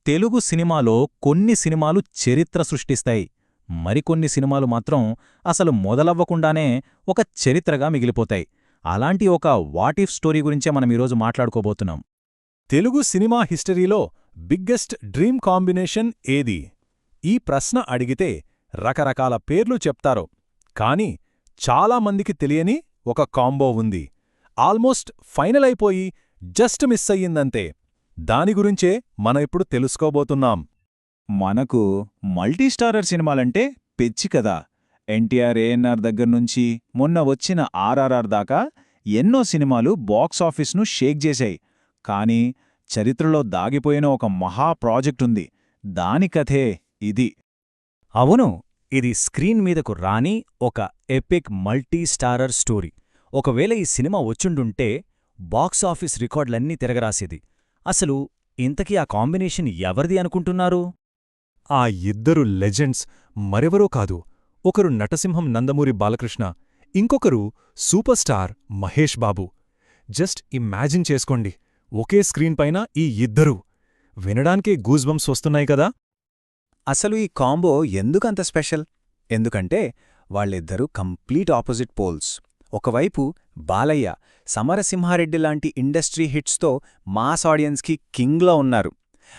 తెలుగు సినిమాలో కొన్ని సినిమాలు చరిత్ర సృష్టిస్తాయి. మరికొన్ని సినిమాలు మాత్రం అసలు మొదలవ్వకుండానే ఒక చరిత్రగా మిగిలిపోతాయి. అలాంటి ఒక వాటిఫ్ స్టోరీ గురించే మనం ఈరోజు మాట్లాడుకోబోతున్నాం. తెలుగు సినిమా హిస్టరీలో బిగ్గెస్ట్ డ్రీమ్ కాంబినేషన్ ఏది? ఈ ప్రశ్న అడిగితే రకరకాల పేర్లు చెప్తారు. కానీ చాలామందికి తెలియని ఒక కాంబో ఉంది. ఆల్మోస్ట్ ఫైనల్ అయిపోయి జస్ట్ మిస్ అయ్యిందంతే. దాని గురించే మనం ఇప్పుడు తెలుసుకోబోతున్నాం. మనకు మల్టీస్టారర్ సినిమాలంటే పిచ్చి కదా. ఎన్టీఆర్, ఏఎన్ఆర్ దగ్గర్నుంచి మొన్న వచ్చిన ఆర్ఆర్ఆర్ దాకా ఎన్నో సినిమాలు బాక్సాఫీస్ను షేక్ చేశాయి. కానీ చరిత్రలో దాగిపోయిన ఒక మహా ప్రాజెక్టుంది. దాని కథే ఇది. అవును, ఇది స్క్రీన్ మీదకు రాని ఒక ఎపిక్ మల్టీస్టారర్ స్టోరీ. ఒకవేళ ఈ సినిమా వచ్చుండుంటే బాక్సాఫీస్ రికార్డులన్నీ తిరగరాసేది. అసలు ఇంతకీ ఆ కాంబినేషన్ ఎవరిది అనుకుంటున్నారు? ఆ ఇద్దరు లెజెండ్స్ మరెవరో కాదు. ఒకరు నటసింహం నందమూరి బాలకృష్ణ, ఇంకొకరు super star Mahesh Babu. Just imagine చేసుకోండి, ఒకే స్క్రీన్ పైన ఈ ఇద్దరూ. వినడానికే గూజ్బంప్స్ వస్తున్నాయి కదా. అసలు ఈ కాంబో ఎందుకంత స్పెషల్? ఎందుకంటే వాళ్ళిద్దరూ కంప్లీట్ ఆపోజిట్ పోల్స్. ఒకవైపు బాలయ్య సమరసింహారెడ్డి లాంటి ఇండస్ట్రీ హిట్స్తో మాస్ ఆడియన్స్కి కింగ్లో ఉన్నారు.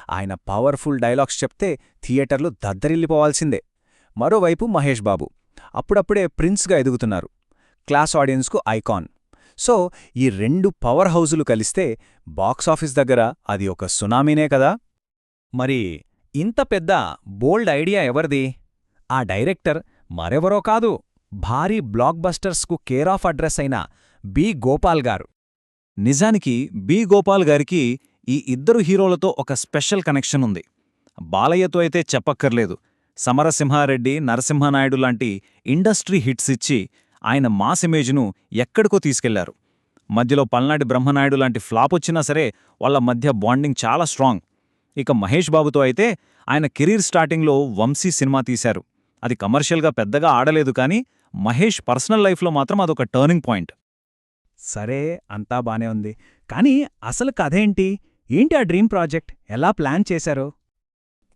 ఆయన పవర్ఫుల్ డైలాగ్స్ చెప్తే థియేటర్లు దద్దరిల్లిపోవాల్సిందే. మరోవైపు మహేష్ బాబు అప్పుడప్పుడే ప్రిన్స్గా ఎదుగుతున్నారు, క్లాస్ ఆడియన్స్కు ఐకాన్. సో ఈ రెండు పవర్ హౌజులు కలిస్తే బాక్సాఫీస్ దగ్గర అది ఒక సునామీనే కదా. మరి ఇంత పెద్ద బోల్డ్ ఐడియా ఎవరిది? ఆ డైరెక్టర్ మరెవరో కాదు, భారీ బ్లాక్ బస్టర్స్కు కేర్ ఆఫ్ అడ్రస్ అయిన బి. గోపాల్ గారు. నిజానికి బి. గోపాల్ గారికి ఈ ఇద్దరు హీరోలతో ఒక స్పెషల్ కనెక్షన్ ఉంది. బాలయ్యతో అయితే చెప్పక్కర్లేదు. సమరసింహారెడ్డి, నరసింహనాయుడు లాంటి ఇండస్ట్రీ హిట్స్ ఇచ్చి ఆయన మాస్ ఇమేజ్ను ఎక్కడికో తీసుకెళ్లారు. మధ్యలో పల్నాటి బ్రహ్మనాయుడు లాంటి ఫ్లాపొచ్చినా సరే వాళ్ల మధ్య బాండింగ్ చాలా స్ట్రాంగ్. ఇక మహేష్ బాబుతో అయితే ఆయన కెరీర్ స్టార్టింగ్లో వంశీ సినిమా తీశారు. అది కమర్షియల్గా పెద్దగా ఆడలేదు, కానీ మహేష్ పర్సనల్ లైఫ్లో మాత్రం అదొక టర్నింగ్ పాయింట్. సరే, అంతా బానే ఉంది. కానీ అసలు కథేంటి? ఏంటి ఆ డ్రీమ్ ప్రాజెక్ట్? ఎలా ప్లాన్ చేశారు?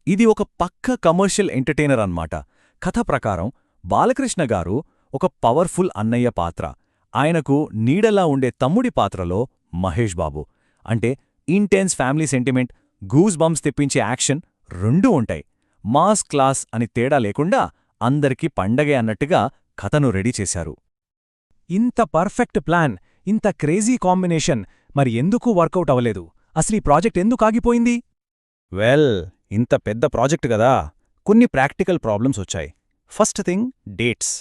ఇది ఒక పక్క కమర్షియల్ ఎంటర్టైనర్ అన్నమాట. కథ ప్రకారం బాలకృష్ణ గారు ఒక పవర్ఫుల్ అన్నయ్య పాత్ర, ఆయనకు నీడలా ఉండే తమ్ముడి పాత్రలో మహేష్ బాబు. అంటే intense family sentiment, goose bumps తెప్పించే యాక్షన్ రెండూ ఉంటాయి. మాస్ క్లాస్ అని తేడా లేకుండా అందరికీ పండగే అన్నట్టుగా కథను రెడీ చేశారు. ఇంత పర్ఫెక్ట్ ప్లాన్, ఇంత క్రేజీ కాంబినేషన్ మరి ఎందుకు వర్కౌట్ అవ్వలేదు? అసలు ఈ ప్రాజెక్ట్ ఎందుకు ఆగిపోయింది? ఇంత పెద్ద ప్రాజెక్ట్ గదా, కొన్ని ప్రాక్టికల్ ప్రాబ్లమ్స్ వచ్చాయి. First thing, dates.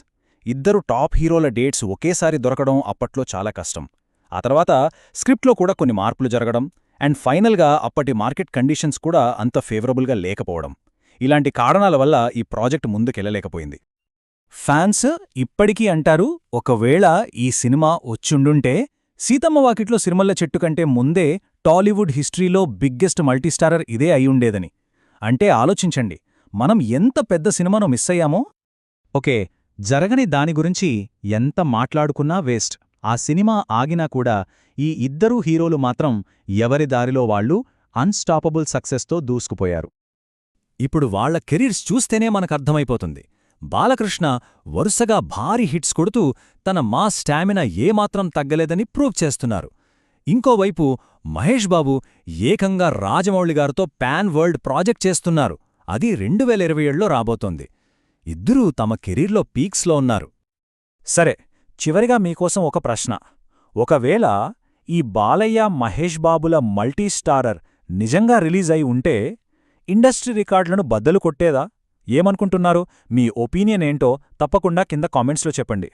ఇద్దరు టాప్ హీరోల డేట్స్ ఒకేసారి దొరకడం అప్పట్లో చాలా కష్టం. ఆ తర్వాత స్క్రిప్ట్లో కూడా కొన్ని మార్పులు జరగడం, అండ్ ఫైనల్గా అప్పటి మార్కెట్ కండిషన్స్ కూడా అంత ఫేవరబుల్గా లేకపోవడం. ఇలాంటి కారణాల వల్ల ఈ ప్రాజెక్ట్ ముందుకెళ్లలేకపోయింది. ఫ్యాన్స్ ఇప్పటికీ అంటారు, ఒకవేళ ఈ సినిమా వచ్చుండుంటే సీతమ్మ వాకిట్లో సిరిమల్ల చెట్టు కంటే ముందే టాలీవుడ్ హిస్టరీలో బిగ్గెస్ట్ మల్టీస్టారర్ ఇదే అయ్యుండేదని. అంటే ఆలోచించండి, మనం ఎంత పెద్ద సినిమాను మిస్ అయ్యామో. ఓకే, జరగని దాని గురించి ఎంత మాట్లాడుకున్నా వేస్ట్. ఆ సినిమా ఆగినా కూడా ఈ ఇద్దరూ హీరోలు మాత్రం ఎవరి దారిలో వాళ్ళు అన్స్టాపబుల్ సక్సెస్తో దూసుకుపోయారు. ఇప్పుడు వాళ్ల కెరీర్స్ చూస్తేనే మనకర్థమైపోతుంది. బాలకృష్ణ వరుసగా భారీ హిట్స్ కొడుతూ తన మాస్ స్టామినా ఏమాత్రం తగ్గలేదని ప్రూవ్ చేస్తున్నారు. ఇంకోవైపు మహేష్ బాబు ఏకంగా రాజమౌళిగారితో పాన్ వరల్డ్ ప్రాజెక్ట్ చేస్తున్నారు. అది 2027లో రాబోతోంది. ఇద్దరూ తమ కెరీర్లో పీక్స్లో ఉన్నారు. సరే, చివరిగా మీకోసం ఒక ప్రశ్న. ఒకవేళ ఈ బాలయ్య, మహేష్ బాబుల మల్టీస్టారర్ నిజంగా రిలీజ్ అయి ఉంటే ఇండస్ట్రీ రికార్డులను బద్దలు కొట్టేదా? ఏమనుకుంటున్నారు? మీ ఒపీనియన్ ఏంటో తప్పకుండా కింద కామెంట్స్లో చెప్పండి.